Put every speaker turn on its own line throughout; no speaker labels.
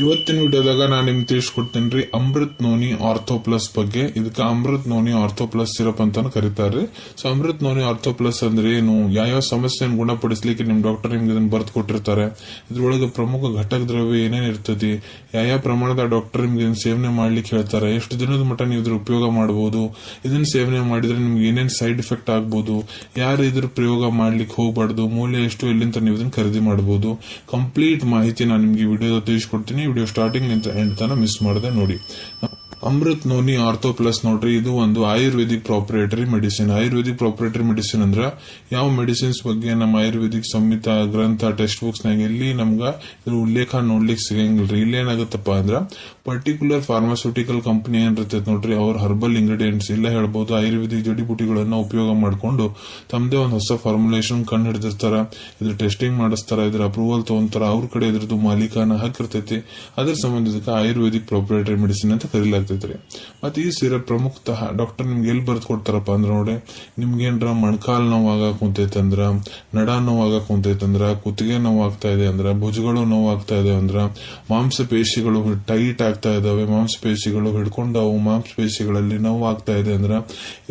ಇವತ್ತಿನ ವಿಡಿಯೋದಾಗ ನಾನು ನಿಮ್ಗೆ ತಿಳಿಸ್ಕೊಡ್ತೇನೆ ಅಮೃತ್ ನೋನಿ ಆರ್ಥೋ ಪ್ಲಸ್ ಬಗ್ಗೆ. ಇದಕ್ಕೆ Amrit noni ortho plus syrup ಅಂತಾನು ಕರೀತಾರೆ. So Amrit noni ortho plus ಅಂದ್ರೆ ಏನು, ಯಾವ ಸಮಸ್ಯೆಯನ್ನು ಗುಣಪಡಿಸಲಿಕ್ಕೆ ನಿಮ್ ಡಾಕ್ಟರ್ ನಿಮ್ಗೆ ಇದನ್ನ ಬರ್ದು ಕೊಟ್ಟಿರ್ತಾರೆ. ಇದ್ರೊಳಗೆ ಪ್ರಮುಖ ಘಟಕ ದ್ರವ್ಯ ಏನೇನ್ ಇರ್ತದೆ, ಯಾವ ಪ್ರಮಾಣದ ಡಾಕ್ಟರ್ ನಿಮ್ಗೆ ಇದನ್ನ ಸೇವನೆ ಮಾಡ್ಲಿಕ್ಕೆ ಹೇಳ್ತಾರೆ, ಎಷ್ಟು ದಿನದ ಮಟ್ಟ ನೀವು ಇದ್ರ ಉಪಯೋಗ ಮಾಡಬಹುದು, ಇದನ್ನ ಸೇವನೆ ಮಾಡಿದ್ರೆ ನಿಮ್ಗೆ ಏನೇನ್ ಸೈಡ್ ಎಫೆಕ್ಟ್ ಆಗ್ಬಹುದು, ಯಾರು ಇದ್ರ ಪ್ರಯೋಗ ಮಾಡ್ಲಿಕ್ಕೆ ಹೋಗಬಾರ್ದು, ಮೌಲ್ಯ ಎಷ್ಟು, ಎಲ್ಲಿಂದ ನೀವು ಇದನ್ನ ಖರೀದಿ ಮಾಡಬಹುದು, ಕಂಪ್ಲೀಟ್ ಮಾಹಿತಿ ನಾನು ನಿಮ್ಗೆ ವಿಡಿಯೋದ ತಿಳಿಸ್ಕೊಡ್ತೀನಿ. ವಿಡಿಯೋ ಸ್ಟಾರ್ಟಿಂಗ್ ನಿಂತ ಎಂಡ್ ತನ ಮಿಸ್ ಮಾಡದೆ ನೋಡಿ. ಅಮೃತ್ ನೋನಿ ಆರ್ಥೋ ಪ್ಲಸ್ ನೋಡ್ರಿ, ಇದು ಒಂದು ಆಯುರ್ವೇದಿಕ್ ಪ್ರಾಪರೇಟರಿ ಮೆಡಿಸಿನ್. ಆಯುರ್ವೇದಿಕ್ ಪ್ರಾಪರೇಟರಿ ಮೆಡಿಸಿನ್ ಅಂದ್ರ ಯಾವ ಮೆಡಿಸಿನ್ಸ್ ಬಗ್ಗೆ ನಮ್ಮ ಆಯುರ್ವೇದಿಕ್ ಸಂಹಿತ ಗ್ರಂಥ ಟೆಕ್ಸ್ಟ್ ಬುಕ್ಸ್ ನಾಗ ಎಲ್ಲಿ ನಮ್ಗ ಇದ್ರ ಉಲ್ಲೇಖ ನೋಡ್ಲಿಕ್ಕೆ ಸಿಗಂಗಿಲ್ರಿ. ಇಲ್ಲೇನಾಗತ್ತಪ್ಪ ಅಂದ್ರ ಪರ್ಟಿಕ್ಯುಲರ್ ಫಾರ್ಮಾಸ್ಯೂಟಿಕಲ್ ಕಂಪನಿ ಏನಿರ್ತೈತೆ ನೋಡ್ರಿ, ಅವ್ರ ಹರ್ಬಲ್ ಇಂಗ್ರೀಡಿಯೆಂಟ್ಸ್ ಇಲ್ಲ ಹೇಳ್ಬಹುದು ಆಯುರ್ವೇದಿಕ್ ಜಡಿಬುಟಿಗಳನ್ನ ಉಪಯೋಗ ಮಾಡಿಕೊಂಡು ತಮ್ಮದೇ ಒಂದು ಹೊಸ ಫಾರ್ಮುಲೇಷನ್ ಕಂಡು ಹಿಡಿದಿರ್ತಾರ. ಇದ್ರ ಟೆಸ್ಟಿಂಗ್ ಮಾಡಿಸ್ತಾರ, ಇದ್ರ ಅಪ್ರೂವಲ್ ತಗೊಂತಾರ, ಅವ್ರ ಕಡೆ ಇದ್ರದ್ದು ಮಾಲೀಕಾನ ಹಾಕಿರ್ತೈತಿ. ಅದರ ಸಂಬಂಧಿಸಿದ ಆಯುರ್ವೇದಿಕ್ ಪ್ರಾಪರೇಟರಿ ಮೆಡಿಸಿನ್ ಅಂತ ಕರೀಲಾಗ್ತೈತಿ. ಮತ್ತೆ ಈ ಸಿರಪ್ ಪ್ರಮುಖತಃ ಡಾಕ್ಟರ್ ನಿಮ್ಗೆ ಎಲ್ಲಿ ಬರ್ದು ಕೊಡ್ತಾರಪ್ಪ ಅಂದ್ರ ನೋಡಿ, ನಿಮ್ಗೇನ್ರ ಮೊಣಕಾಲ್ ನೋವಾಗ ಕುಂತೈತಂದ್ರ, ನಡ ನೋವಾಗ ಕುಂತೈತಂದ್ರ, ಕುತ್ತಿಗೆ ನೋವಾಗ್ತಾ ಇದೆ ಅಂದ್ರ, ಭುಜಗಳು ನೋವಾಗ್ತಾ ಇದೆ ಅಂದ್ರ, ಮಾಂಸಪೇಶಿಗಳು ಟೈಟ್ ಆಗ್ತಾ ಇದಾವೆ, ಮಾಂಸಪೇಶಿಗಳು ಹಿಡ್ಕೊಂಡವು, ಮಾಂಸಪೇಶಿಗಳಲ್ಲಿ ನೋವು ಆಗ್ತಾ ಇದೆ ಅಂದ್ರ,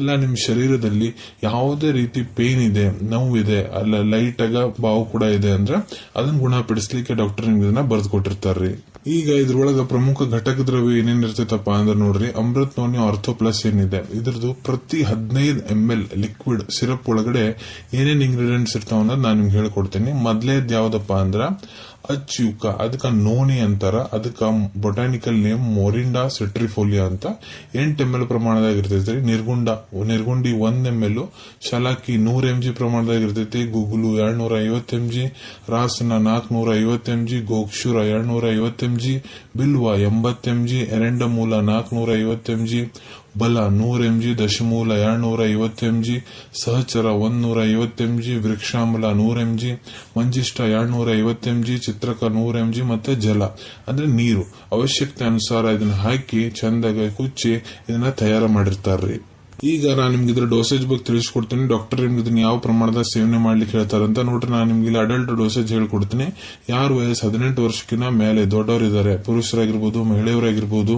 ಇಲ್ಲ ನಿಮ್ ಶರೀರದಲ್ಲಿ ಯಾವುದೇ ರೀತಿ ಪೇನ್ ಇದೆ, ನೋವಿದೆ, ಅಲ್ಲ ಲೈಟ್ ಆಗ ಬಾವು ಕೂಡ ಇದೆ ಅಂದ್ರ ಅದನ್ನ ಗುಣಪಡಿಸ್ಲಿಕ್ಕೆ ಡಾಕ್ಟರ್ ನಿಮ್ಗೆ ಇದನ್ನ ಬರ್ದು ಕೊಟ್ಟಿರ್ತಾರ್ರಿ. ಈಗ ಇದ್ರೊಳಗ ಪ್ರಮುಖ ಘಟಕ ದ್ರವ್ಯ ಏನೇನ್ ಇರ್ತೈತಪ್ಪ ಅಂದ್ರೆ ನೋಡ್ರಿ, ಅಮೃತ್ ನೋನಿ ಆರ್ಥೋ ಪ್ಲಸ್ ಏನಿದೆ ಇದ್ರದ್ದು ಪ್ರತಿ 15 ml ಲಿಕ್ವಿಡ್ ಸಿರಪ್ ಒಳಗಡೆ ಏನೇನ್ ಇಂಗ್ರೀಡಿಯೆಂಟ್ಸ್ ಇರ್ತಾವ ಅನ್ನೋದು ನಾನು ನಿಮ್ಗೆ ಹೇಳ್ಕೊಡ್ತೀನಿ. ಮೊದ್ಲೇದ್ ಯಾವ್ದಪ್ಪ ಅಂದ್ರ ಅಚ್ಯುಕ, ಅದಕ್ಕ ನೋನಿ ಅಂತಾರ, ಅದಕ್ಕ ಬೊಟಾನಿಕಲ್ ನೇಮ್ ಮೊರಿಂಡಾ ಸಿಟ್ರಿಫೋಲಿಯಾ ಅಂತ 8 ml ಪ್ರಮಾಣದಾಗ ಇರ್ತೈತಿ. ನಿರ್ಗುಂಡಿ 1 ml, ಶಲಾಕಿ 100 mg ಪ್ರಮಾಣದಾಗ ಇರ್ತೈತಿ, ಗುಗ್ಲು 250 mg, ರಾಸನ 450 mg, ಗೋಕ್ಷುರ 250 mg, ಬಿಲ್ವ 80 mg, ಎರೆಂಡಮೂಲ 450 mg, ಬಲ 100 mg, ದಶಮೂಲ 250 mg, ಸಹಚರ 150 mg, ವೃಕ್ಷಾಮಲ 100 mg, ಮಂಜಿಷ್ಟ 250 mg, ಚಿತ್ರಕ 100 mg, ಮತ್ತೆ ಜಲ ಅಂದ್ರೆ ನೀರು ಅವಶ್ಯಕತೆ ಅನುಸಾರ ಇದನ್ನ ಹಾಕಿ ಚಂದಾಗ ಕುಚ್ಚಿ ಇದನ್ನ ತಯಾರು ಮಾಡಿರ್ತಾರ್ರಿ. ಈಗ ನಾನು ನಿಮ್ಗೆ ಇದ್ರ ಡೋಸೇಜ್ ಬಗ್ಗೆ ತಿಳಿಸ್ಕೊಡ್ತೀನಿ. ಡಾಕ್ಟರ್ ನಿಮ್ಗೆ ಇದನ್ನ ಯಾವ ಪ್ರಮಾಣದ ಸೇವನೆ ಮಾಡ್ಲಿಕ್ಕೆ ಹೇಳ್ತಾರಂತ ನೋಡ್ರಿ. ನಾನು ನಿಮ್ಗೆ ಇಲ್ಲಿ ಅಡಲ್ಟ್ ಡೋಸೇಜ್ ಹೇಳ್ಕೊಡ್ತೀನಿ. ಯಾರು ವಯಸ್ಸು 18 ವರ್ಷಕ್ಕಿಂತ ಮೇಲೆ ದೊಡ್ಡವರಿದ್ದಾರೆ, ಪುರುಷರಾಗಿರ್ಬೋದು ಮಹಿಳೆಯರಾಗಿರ್ಬೋದು,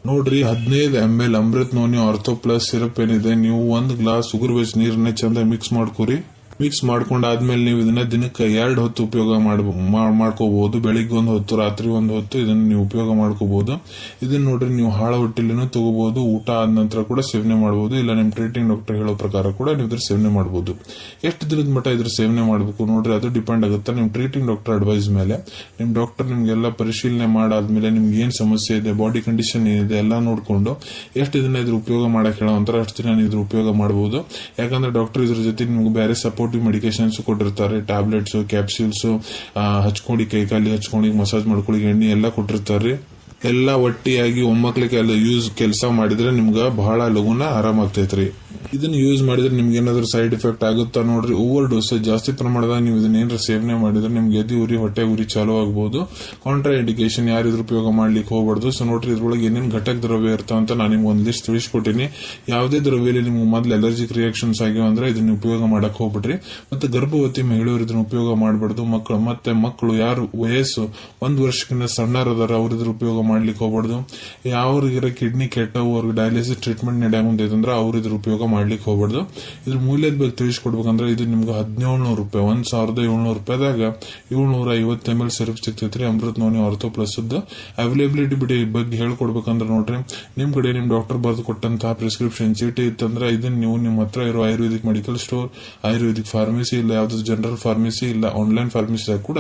ನೋಡ್ರಿ 15 ml Amrit noni ortho plus syrup ಏನಿದೆ, ನೀವು 1 ಗ್ಲಾಸ್ ಉಗುರು ಬೆಚ್ಚ ನೀರನ್ನ ಚಂದ ಮಿಕ್ಸ್ ಮಾಡ್ಕೋರಿ. ಮಿಕ್ಸ್ ಮಾಡ್ಕೊಂಡಾದ್ಮೇಲೆ ನೀವು ಇದನ್ನ ದಿನಕ್ಕೆ 2 ಹೊತ್ತು ಉಪಯೋಗ ಮಾಡ್ಕೋಬಹುದು. ಬೆಳಿಗ್ಗೆ 1 ಹೊತ್ತು, ರಾತ್ರಿ 1 ಹೊತ್ತು ಇದನ್ನ ನೀವು ಉಪಯೋಗ ಮಾಡ್ಕೋಬಹುದು. ಇದನ್ನ ನೋಡ್ರಿ ನೀವು ಹಾಳ ಹೊಟ್ಟೆಲಿನೂ ತಗೋಬಹುದು, ಊಟ ಆದ ನಂತರ ಕೂಡ ಸೇವನೆ ಮಾಡಬಹುದು, ಇಲ್ಲ ನಿಮ್ ಟ್ರೀಟಿಂಗ್ ಡಾಕ್ಟರ್ ಹೇಳೋ ಪ್ರಕಾರ ಕೂಡ ನೀವು ಇದ್ರ ಸೇವನೆ ಮಾಡಬಹುದು. ಎಷ್ಟು ದಿನದ ಮಟ್ಟ ಇದ್ರ ಸೇವನೆ ಮಾಡಬೇಕು ನೋಡ್ರಿ, ಅದು ಡಿಪೆಂಡ್ ಆಗುತ್ತೆ ನಿಮ್ ಟ್ರೀಟಿಂಗ್ ಡಾಕ್ಟರ್ ಅಡ್ವೈಸ್ ಮೇಲೆ. ನಿಮ್ ಡಾಕ್ಟರ್ ನಿಮ್ಗೆಲ್ಲ ಪರಿಶೀಲನೆ ಮಾಡಾದ್ಮೇಲೆ ನಿಮ್ಗೆ ಏನ್ ಸಮಸ್ಯೆ ಇದೆ, ಬಾಡಿ ಕಂಡೀಷನ್ ಏನಿದೆ ಎಲ್ಲ ನೋಡ್ಕೊಂಡು ಎಷ್ಟು ದಿನ ಇದ್ರ ಉಪಯೋಗ ಮಾಡಕ್ ಹೇಳೋಂತರ ಅಷ್ಟು ದಿನ ಇದ್ರ ಉಪಯೋಗ ಮಾಡಬಹುದು. ಯಾಕಂದ್ರೆ ಡಾಕ್ಟರ್ ಇದ್ರ ಜೊತೆ ನಿಮ್ಗೆ ಬೇರೆ ಸಪೋರ್ಟ್ ಮೆಡಿಕೇಶನ್ಸ್ ಕೊಟ್ಟಿರ್ತಾರೆ, ಟ್ಯಾಬ್ಲೆಟ್ಸ್, ಕ್ಯಾಪ್ಸ್ಯೂಲ್ಸ್, ಹಚ್ಕೊಂಡು ಕೈಕಾಲಿ ಹಚ್ಕೊಂಡು ಮಸಾಜ್ ಮಾಡ್ಕೊಳ್ಳಿ ಎಣ್ಣೆ ಎಲ್ಲ ಕೊಟ್ಟಿರ್ತಾರೆ. ಎಲ್ಲ ಒಟ್ಟಿಯಾಗಿ ಒಮ್ಮಕ್ಳಿಗೆ ಕೆಲಸ ಮಾಡಿದ್ರೆ ನಿಮ್ಗ ಬಹಳ ಲಗುನ ಆರಾಮಾಗ್ತೈತ್ರಿ. ಇದನ್ನ ಯೂಸ್ ಮಾಡಿದ್ರೆ ನಿಮ್ಗೆ ಏನಾದ್ರೂ ಸೈಡ್ ಎಫೆಕ್ಟ್ ಆಗುತ್ತಾ ನೋಡ್ರಿ, ಓವರ್ ಡೋಸೇಜ್ ಜಾಸ್ತಿ ಪ್ರಮಾಣದಾಗ ನೀವು ಇದನ್ನ ಏನಾರ ಸೇವನೆ ಮಾಡಿದ್ರೆ ನಿಮ್ಗೆ ಎದಿ ಉರಿ, ಹೊಟ್ಟೆ ಉರಿ ಚಾಲು ಆಗಬಹುದು. ಕಾಂಟ್ರಾ ಇಂಡಿಕೇಶನ್, ಯಾರಿದ್ರು ಉಪಯೋಗ ಮಾಡ್ಲಿಕ್ಕೆ ಹೋಗ್ಬಾರ್ದು. ಸೊ ನೋಡ್ರಿ ಇದ್ರೊಳಗೆ ಏನೇನ್ ಘಟಕ ದ್ರವ್ಯ ಇರ್ತಾವ ಅಂತ ನಾನು ನಿಮ್ಗೆ ಒಂದ್ ಲಿಸ್ಟ್ ತಿಳಿಸ್ಕೊಟ್ಟಿನಿ. ಯಾವುದೇ ದ್ರವ್ಯಲ್ಲಿ ನಿಮ್ಗೆ ಮೊದ್ಲು ಅಲರ್ಜಿಕ್ ರಿಯಾಕ್ಷನ್ಸ್ ಆಗಿವೆ ಅಂದ್ರೆ ಇದನ್ನ ಉಪಯೋಗ ಮಾಡಕ್ ಹೋಗ್ಬಿಡ್ರಿ. ಮತ್ತೆ ಗರ್ಭವತಿ ಮಹಿಳೆಯರು ಇದನ್ನ ಉಪಯೋಗ ಮಾಡಬಾರ್ದು. ಮಕ್ಕಳು ಯಾರು ವಯಸ್ಸು 1 ವರ್ಷಕ್ಕಿಂತ ಸಣ್ಣರದಾರ ಅವ್ರ ಇದ್ರ ಉಪಯೋಗ ಮಾಡ್ಲಿಕ್ಕೆ ಹೋಗ್ಬಾರ್ದು. ಯಾವ್ರಿಗಿರ ಕಿಡ್ನಿ ಕೆಟ್ಟವು, ಅವ್ರಿಗೆ ಡಯಾಲಿಸಿಸ್ ಟ್ರೀಟ್ಮೆಂಟ್ ನಡೆಯಂದ್ರೆ ಅವ್ರ ಇದ್ರ ಉಪಯೋಗ ಮಾಡ್ಲಿಕ್ಕೆ ಹೋಗ್ಬಾರ್ದು. ಇದ್ರ ಮೂಲ್ಯದ ಬಗ್ಗೆ ತಿಳಿಸ್ಕೊಡ್ಬೇಕಂದ್ರೆ ಇದು ನಿಮ್ಗೆ 1700 ರೂಪಾಯಿ, 1700 ರೂಪಾಯಿದಾಗ 750 ml ಸಿರಪ್ ಸಿಗ್ತೈತ್ರಿ. Amrit noni ortho plus availability ಬಗ್ಗೆ ಹೇಳ್ಕೊಡ್ಬೇಕಂದ್ರೆ ನೋಡ್ರಿ, ನಿಮ್ ಕಡೆ ನಿಮ್ ಡಾಕ್ಟರ್ ಬರೆದು ಕೊಟ್ಟಂತಹ ಪ್ರಿಸ್ಕ್ರಿಪ್ಷನ್ ಚೀಟಿ ಇತ್ತಂದ್ರೆ ಇದನ್ನ ನೀವು ನಿಮ್ಮ ಹತ್ರ ಇರೋ Ayurvedic medical store, Ayurvedic pharmacy, ಇಲ್ಲ ಯಾವ್ದು ಜನರಲ್ ಫಾರ್ಮಸಿ, ಇಲ್ಲ ಆನ್ಲೈನ್ ಫಾರ್ಮಸಿ ಕೂಡ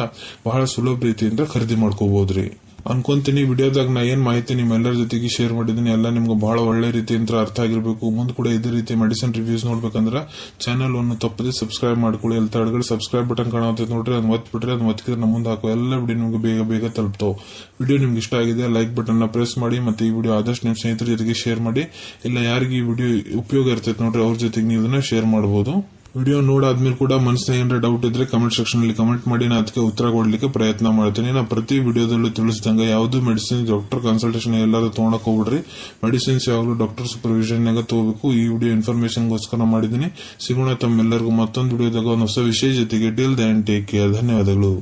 ಬಹಳ ಸುಲಭ ರೀತಿಯಿಂದ ಖರೀದಿ ಮಾಡ್ಕೋಬಹುದ್ರಿ ಅನ್ಕೊಂತೀನಿ. ವಿಡಿಯೋದಾಗ ನಾ ಏನ್ ಮಾಹಿತಿ ನಿಮ್ಮೆಲ್ಲರ ಜೊತೆಗೆ ಶೇರ್ ಮಾಡಿದೀನಿ ಎಲ್ಲ ನಿಮ್ಗೆ ಬಹಳ ಒಳ್ಳೆ ರೀತಿಯಿಂದ ಅರ್ಥ ಆಗಿರ್ಬೇಕು. ಮುಂದೆ ಕೂಡ ಇದೇ ರೀತಿ ಮೆಡಿಸಿನ್ ರಿವ್ಯೂಸ್ ನೋಡ್ಬೇಕಂದ್ರೆ ಚಾನಲ್ ಅನ್ನು ತಪ್ಪದೆ ಸಬ್ಸ್ಕ್ರೈಬ್ ಮಾಡ್ಕೊಳ್ಳಿ. ಎಲ್ಲ ತಡೆಗಳು ಸಬ್ಸ್ಕ್ರೈಬ್ ಬಟನ್ ಕಾಣುತ್ತೆ ನೋಡ್ರಿ, ಅದನ್ನ ಒತ್ಬಿಟ್ರೆ ಅದು ಒತ್ತಿದ್ರೆ ನಮ್ಮ ಮುಂದೆ ಹಾಕೋ ಎಲ್ಲ ವಿಡಿಯೋ ನಿಮ್ಗೆ ಬೇಗ ತಲುಪ್ತಾವ್. ವಿಡಿಯೋ ನಿಮ್ಗೆ ಇಷ್ಟ ಆಗಿದೆ ಲೈಕ್ ಬಟನ್ ನ ಪ್ರೆಸ್ ಮಾಡಿ, ಮತ್ತೆ ಈ ವಿಡಿಯೋ ಆದಷ್ಟು ನಿಮ್ ಸ್ನೇಹಿತರ ಜೊತೆಗೆ ಶೇರ್ ಮಾಡಿ. ಇಲ್ಲ ಯಾರಿಗೆ ಈ ವಿಡಿಯೋ ಉಪಯೋಗ ಇರ್ತೈತೆ ನೋಡ್ರಿ ಅವ್ರ ಜೊತೆಗೆ ನೀವು ಇದನ್ನ ಶೇರ್ ಮಾಡಬಹುದು. ವಿಡಿಯೋ ನೋಡಾದ್ಮೇಲೆ ಕೂಡ ಮನಸ್ಸಿನ ಏನಾರ ಡೌಟ್ ಇದ್ರೆ ಕಮೆಂಟ್ ಸೆಕ್ಷನ್ ಅಲ್ಲಿ ಕಮೆಂಟ್ ಮಾಡಿ, ನಾನು ಅದಕ್ಕೆ ಉತ್ತರ ಕೊಡ್ಲಿಕ್ಕೆ ಪ್ರಯತ್ನ ಮಾಡ್ತೀನಿ. ನಾ ಪ್ರತಿ ವಿಡಿಯೋದಲ್ಲೂ ತಿಳಿಸಿದಂಗ ಯಾವ್ದು ಮೆಡಿಸಿನ್ ಡಾಕ್ಟರ್ ಕನ್ಸಲ್ಟೇಷನ್ ಎಲ್ಲಾದ್ರೂ ತಗೊಳಕ್ ಹೋಗ್ಬಿಡ್ರಿ. ಮೆಡಿಸಿನ್ಸ್ ಯಾವಾಗಲೂ ಡಾಕ್ಟರ್ ಸೂಪರ್ವಿಷನ್ ನಾಗ ತಗೋಬೇಕು. ಈ ವಿಡಿಯೋ ಇನ್ಫಾರ್ಮೇಶನ್ ಗೋಸ್ಕರ ಮಾಡಿದೀನಿ. ಸಿಗೋಣ ತಮ್ಮೆಲ್ಲರಿಗೂ ಮತ್ತೊಂದು ವಿಡಿಯೋದಾಗ ಒಂದು ಹೊಸ ವಿಷಯ ಜೊತೆಗೆ. Till then take care. ಧನ್ಯವಾದಗಳು.